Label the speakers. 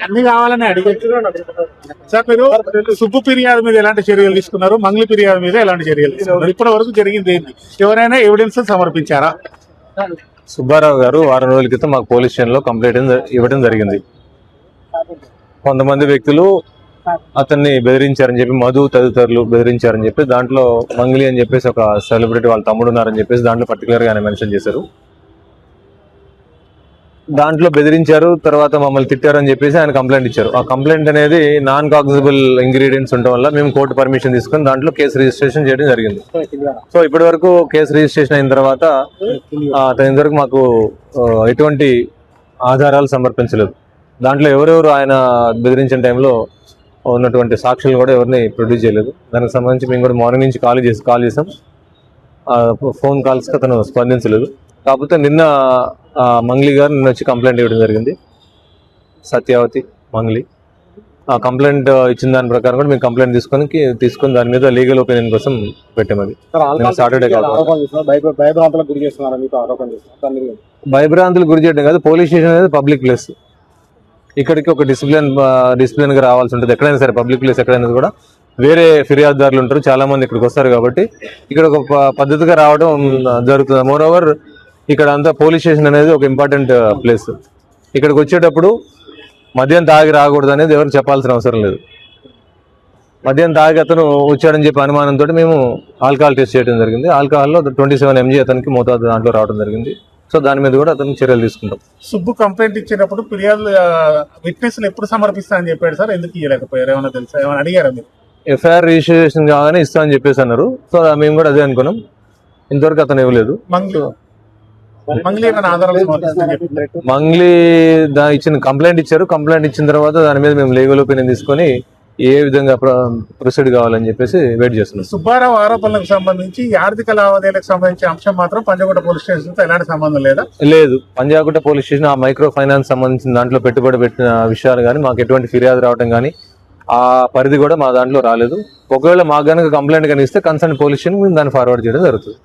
Speaker 1: అన్ని కావాలని అడిగి సార్ మీరు సుబ్బు ఫిర్యాదు మీద ఎలాంటి చర్యలు తీసుకున్నారు, మంగ్లీ ఫిర్యాదు మీద ఎలాంటి చర్యలు తీసుకున్నారు? ఇప్పటి వరకు జరిగింది ఏంటి? ఎవరైనా ఎవిడెన్స్ సమర్పించారా?
Speaker 2: సుబ్బారావు గారు వారం రోజుల క్రితం మాకు పోలీస్ స్టేషన్ లో కంప్లైంట్ ఇవ్వడం జరిగింది. కొంతమంది వ్యక్తులు అతన్ని బెదిరించారని చెప్పి, మధు తదితరులు బెదిరించారని చెప్పి, దాంట్లో మంగ్లీ అని చెప్పేసి ఒక సెలబ్రిటీ వాళ్ళ తమ్ముడు ఉన్నారని చెప్పేసి దాంట్లో పర్టికులర్ గా ఆయన మెన్షన్ చేశారు. దాంట్లో బెదిరించారు, తర్వాత మమ్మల్ని తిట్టారని చెప్పేసి ఆయన కంప్లైంట్ ఇచ్చారు. ఆ కంప్లైంట్ అనేది నాన్ కాగ్నిజబుల్ ఇంగ్రీడియంట్స్ ఉండడం వల్ల మేము కోర్టు పర్మిషన్ తీసుకుని దాంట్లో కేసు రిజిస్ట్రేషన్ చేయడం జరిగింది. సో ఇప్పటి వరకు కేసు రిజిస్ట్రేషన్ అయిన తర్వాత అతని వరకు మాకు ఎటువంటి ఆధారాలు సమర్పించలేదు. దాంట్లో ఎవరెవరు ఆయన బెదిరించిన టైంలో ఉన్నటువంటి సాక్షులు కూడా ఎవరిని ప్రొడ్యూస్ చేయలేదు. దానికి సంబంధించి మేము కూడా మార్నింగ్ నుంచి కాల్ చేసాం. ఫోన్ కాల్స్కి అతను స్పందించలేదు. కాకపోతే నిన్న మంగ్లీ గారు నిన్న వచ్చి కంప్లైంట్ ఇవ్వడం జరిగింది. సత్యావతి మంగ్లీ ఆ కంప్లైంట్ ఇచ్చిన దాని ప్రకారం కూడా మేము కంప్లైంట్ తీసుకొని దాని మీద లీగల్ ఒపీనియన్ కోసం పెట్టాం. అది సాటర్డే భయభ్రాంతులు గురి చేయడం కాదు. పోలీస్ స్టేషన్ అనేది పబ్లిక్ ప్లేస్. ఇక్కడికి ఒక డిసిప్లిన్ గా రావాల్సి ఉంటుంది. ఎక్కడైనా సరే పబ్లిక్ ప్లేస్ ఎక్కడైనా కూడా వేరే ఫిర్యాదుదారులు ఉంటారు, చాలా మంది ఇక్కడికి వస్తారు. కాబట్టి ఇక్కడ ఒక పద్ధతిగా రావడం జరుగుతుంది. మోరోవర్ ఇక్కడ అంతా పోలీస్ స్టేషన్ అనేది ఒక ఇంపార్టెంట్ ప్లేస్. ఇక్కడికి వచ్చేటప్పుడు మద్యం తాగి రాకూడదు అనేది ఎవరు చెప్పాల్సిన అవసరం లేదు. మద్యం తాగి అతను వచ్చాడని చెప్పి అనుమానంతో మేము ఆల్కహాల్ టెస్ట్ చేయడం జరిగింది. ఆల్కహాల్లో 27 mg అతనికి మోతాదు దాంట్లో రావడం జరిగింది. సో దాని మీద కూడా అతనికి చర్యలు తీసుకుంటాం.
Speaker 1: సుబ్బు కంప్లైంట్ ఇచ్చేటప్పుడు ఫిర్యాదు విట్నెస్ ఎప్పుడు సమర్పిస్తా అని చెప్పాడు సార్, ఎందుకు ఇవ్వలేకపోయారు? ఏమైనా తెలుసా? ఏమైనా అడిగారా మీరు?
Speaker 2: ఎఫ్ఐఆర్ రిజిస్ట్రేషన్ కాగానే ఇస్తా అని చెప్పేసి అన్నారు. సో మేము కూడా అదే అనుకున్నాం. ఇంతవరకు అతను ఇవ్వలేదు. మంగ్లీ ఇచ్చిన కంప్లైంట్ ఇచ్చారు. కంప్లైంట్ ఇచ్చిన తర్వాత దాని మీద మేము లీగల్ ఒపీనియన్ తీసుకొని ఏ విధంగా ప్రొసీడ్ కావాలని చెప్పేసి వెయిట్ చేస్తున్నాం.
Speaker 1: సుబ్బారావు ఆరోపణలకు సంబంధించి ఆర్థిక లావాదేవీలకు సంబంధించిన అంశం మాత్రం పంజాగుట్ట పోలీస్ స్టేషన్ తో ఎలాంటి సంబంధం లేదా?
Speaker 2: లేదు. పంజాగుట్ట పోలీస్ స్టేషన్ ఆ మైక్రో ఫైనాన్స్ సంబంధించిన దాంట్లో పెట్టుబడి పెట్టిన విషయాలు కానీ మాకు ఎటువంటి ఫిర్యాదు రావడం కానీ ఆ పరిధి కూడా మా దాంట్లో రాలేదు. ఒకవేళ మాకు కనుక కంప్లైంట్ కానీ ఇస్తే కన్సర్న్ పోలీస్ స్టేషన్ దాన్ని ఫార్వర్డ్ చేయడం జరుగుతుంది.